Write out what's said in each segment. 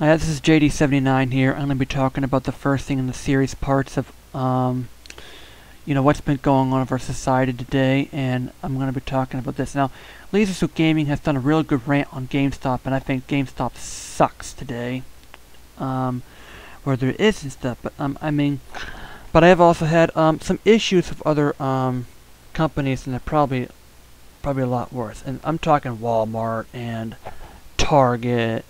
This is JD79 here. I'm going to be talking about the first thing in the series parts of, what's been going on in our society today, and I'm going to be talking about this. Now, LaserSuit Gaming has done a real good rant on GameStop, and I think GameStop sucks today. Where there is and stuff, but but I have also had some issues with other companies, and they're probably a lot worse. And I'm talking Walmart and Target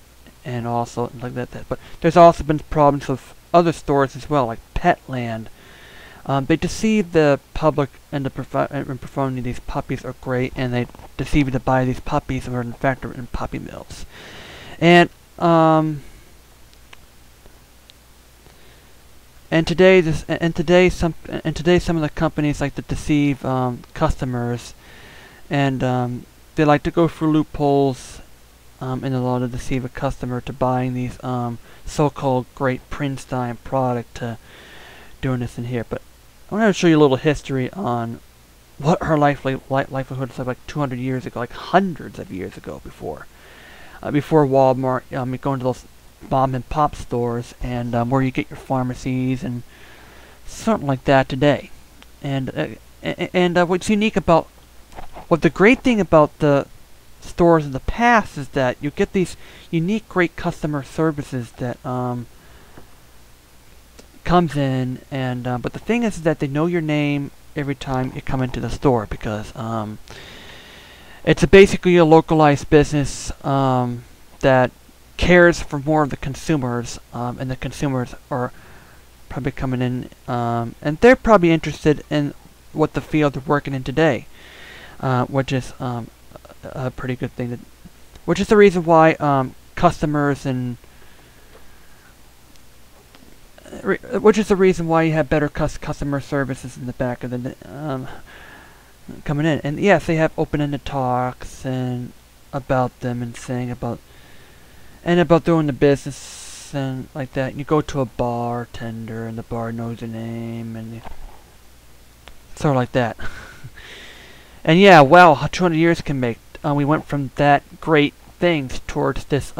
and also like that. But there's also been problems with other stores as well, like Petland. They deceive the public into performing these puppies are great, and they deceive you to buy these puppies that are in fact in puppy mills. And today some of the companies like to deceive customers, and they like to go through loopholes in the law to deceive a customer to buying these so-called great Princeton product to doing this in here. But I want to show you a little history on what our livelihood was like 200 years ago, like hundreds of years ago before Walmart. Going to those mom and pop stores and where you get your pharmacies and something like that today. And what's unique about the great thing about the stores in the past is that you get these unique great customer services that comes in, and but the thing is that they know your name every time you come into the store, because it's basically a localized business that cares for more of the consumers, and the consumers are probably coming in, and they're probably interested in what the field they're working in today, which is a pretty good thing. Which is the reason why customers and which is the reason why you have better customer services in the back of the coming in. And yes, they have open-ended talks and about them and saying about doing the business and like that. And you go to a bartender and the bar knows your name and sort of like that. And yeah, wow, how 200 years can make. We went from that great things towards this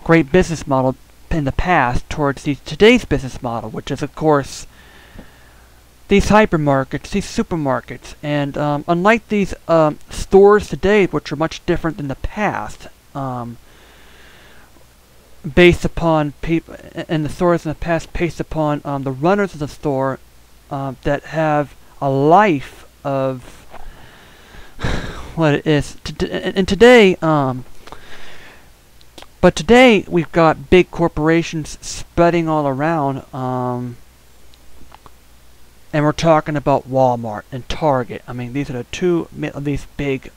great business model in the past towards today's business model, which is of course these hypermarkets, these supermarkets, and unlike these stores today, which are much different than the past, based upon people and the stores in the past based upon the runners of the store that have a life of what it is. And today, but today we've got big corporations spreading all around, and we're talking about Walmart and Target. I mean, these are the two of these big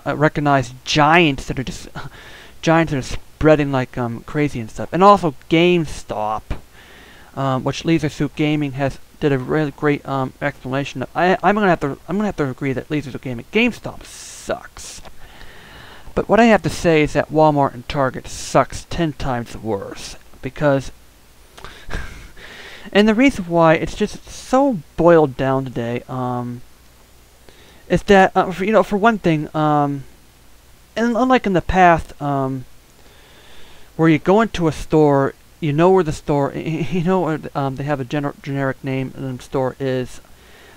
recognized giants that are just giants that are spreading like crazy and stuff. And also GameStop, which LaserSuit Gaming did a really great explanation of. I'm gonna have to agree that LaserSuit GameStop sucks. But what I have to say is that Walmart and Target sucks 10 times worse, because and the reason why it's just so boiled down today is that for one thing, and unlike in the past, where you go into a store, you know where the store, they have a generic name and the store is.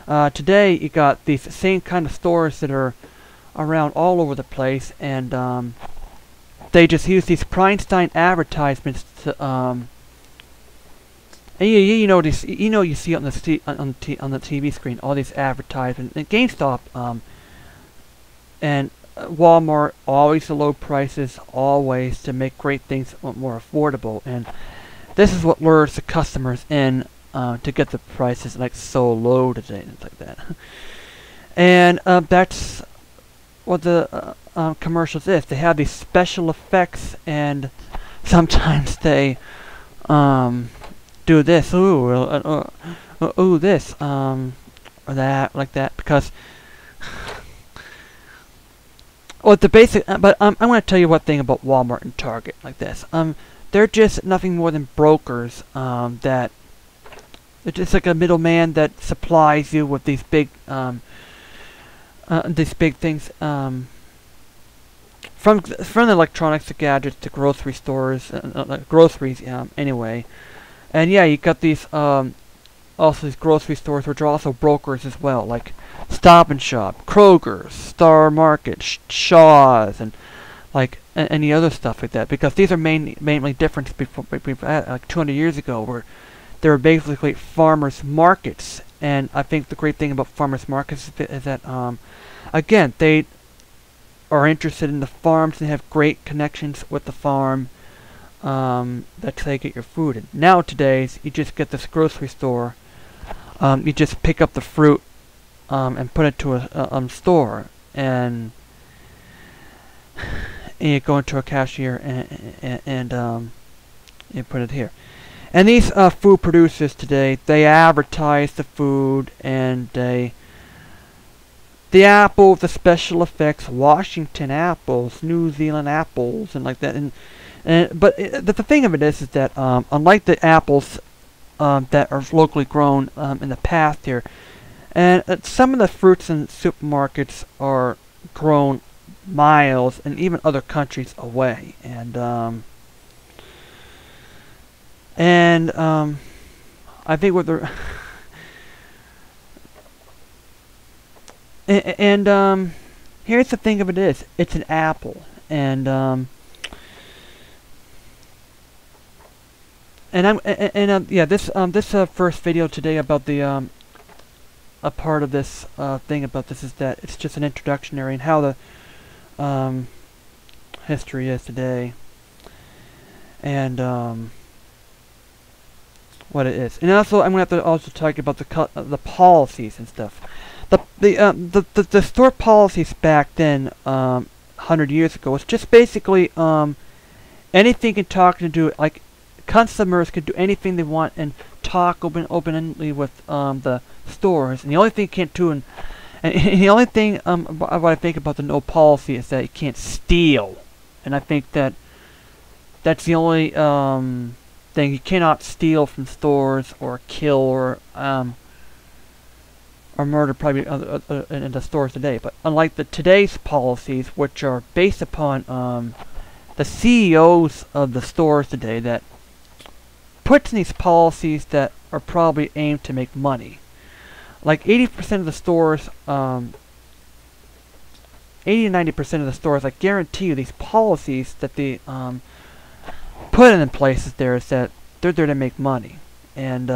Today you got these same kind of stores that are around all over the place, and they just use these Princeton advertisements to and you see on the TV screen all these advertisements. And GameStop and Walmart, always the low prices, always to make great things more affordable, and this is what lures the customers in to get the prices like so low today and like that. And that's what the commercials is. They have these special effects, and sometimes they do this, ooh, this, or that, like that, because the basic. But I'm going to tell you one thing about Walmart and Target, like this. They're just nothing more than brokers. That it's just like a middleman that supplies you with these big things. from the electronics to gadgets to grocery stores, groceries, anyway. And yeah, you got these also these grocery stores, which are also brokers as well, like Stop and Shop, Kroger's, Star Market, Shaw's, and like any other stuff like that. Because these are mainly different before like 200 years ago, where they were basically farmers markets. And I think the great thing about farmers markets is that again, they are interested in the farms and have great connections with the farm. That's how you get your food. And nowadays, you just get this grocery store. You just pick up the fruit and put it to a store, and you go into a cashier and you put it here. And these food producers today, they advertise the food, and the apples, the special effects, Washington apples, New Zealand apples, and like that. But the thing of it is that unlike the apples that are locally grown in the past here, and some of the fruits in supermarkets are grown miles and even other countries away, and I think what they're and here's the thing of it is, it's an apple, and yeah, this first video today about the a part of this thing about this is that it's just an introductionary and how the history is today, and what it is. And also, I'm gonna have to also talk about the policies and stuff. The store policies back then, 100 years ago, was just basically anything can talk to do, like customers could do anything they want and talk openly with the stores, and the only thing you can't do, and the only thing what I think about the no policy is that you can't steal, and I think that that's the only thing. You cannot steal from stores or kill or murder probably in the stores today. But unlike today's policies, which are based upon the CEOs of the stores today, that puts in these policies that are probably aimed to make money. Like 80% of the stores, 80 to 90% of the stores, I guarantee you, these policies that they put in places there is that they're there to make money, and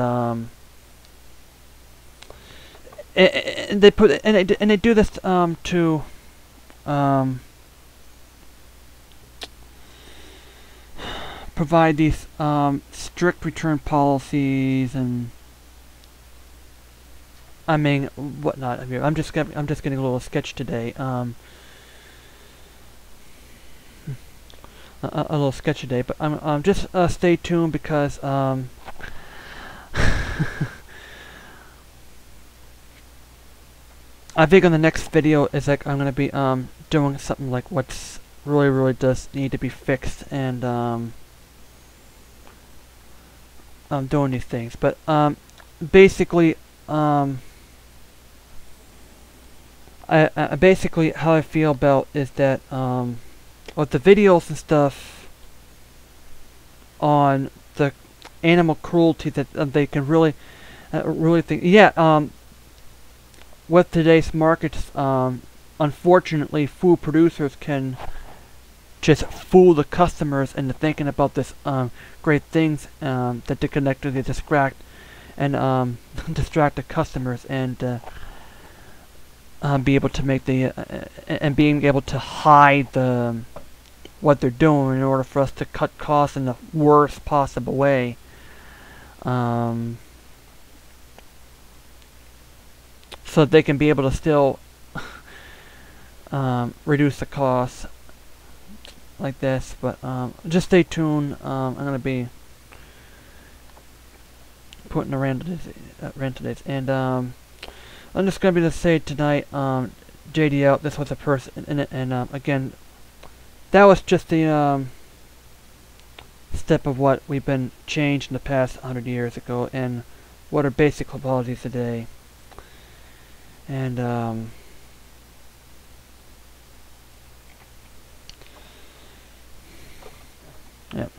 they put and they do this to provide these strict return policies and I mean whatnot. I mean, I'm just getting a little sketch today. A little sketch today, but I'm just stay tuned because I think on the next video is like I'm gonna be doing something like what's really does need to be fixed, and I'm doing these things. But basically I basically how I feel about is that with the videos and stuff on the animal cruelty that they can really think, yeah, with today's markets, unfortunately, food producers can just fool the customers into thinking about this great things that they can actually distract and distract the customers and be able to make the and being able to hide the what they're doing in order for us to cut costs in the worst possible way. So that they can be able to still reduce the costs like this. But just stay tuned. I'm going to be putting a rant today. And I'm just going to be to say tonight, JD out, this was a person, and again, that was just the step of what we've been changed in the past 100 years ago, and what are basic policies today. And Yep.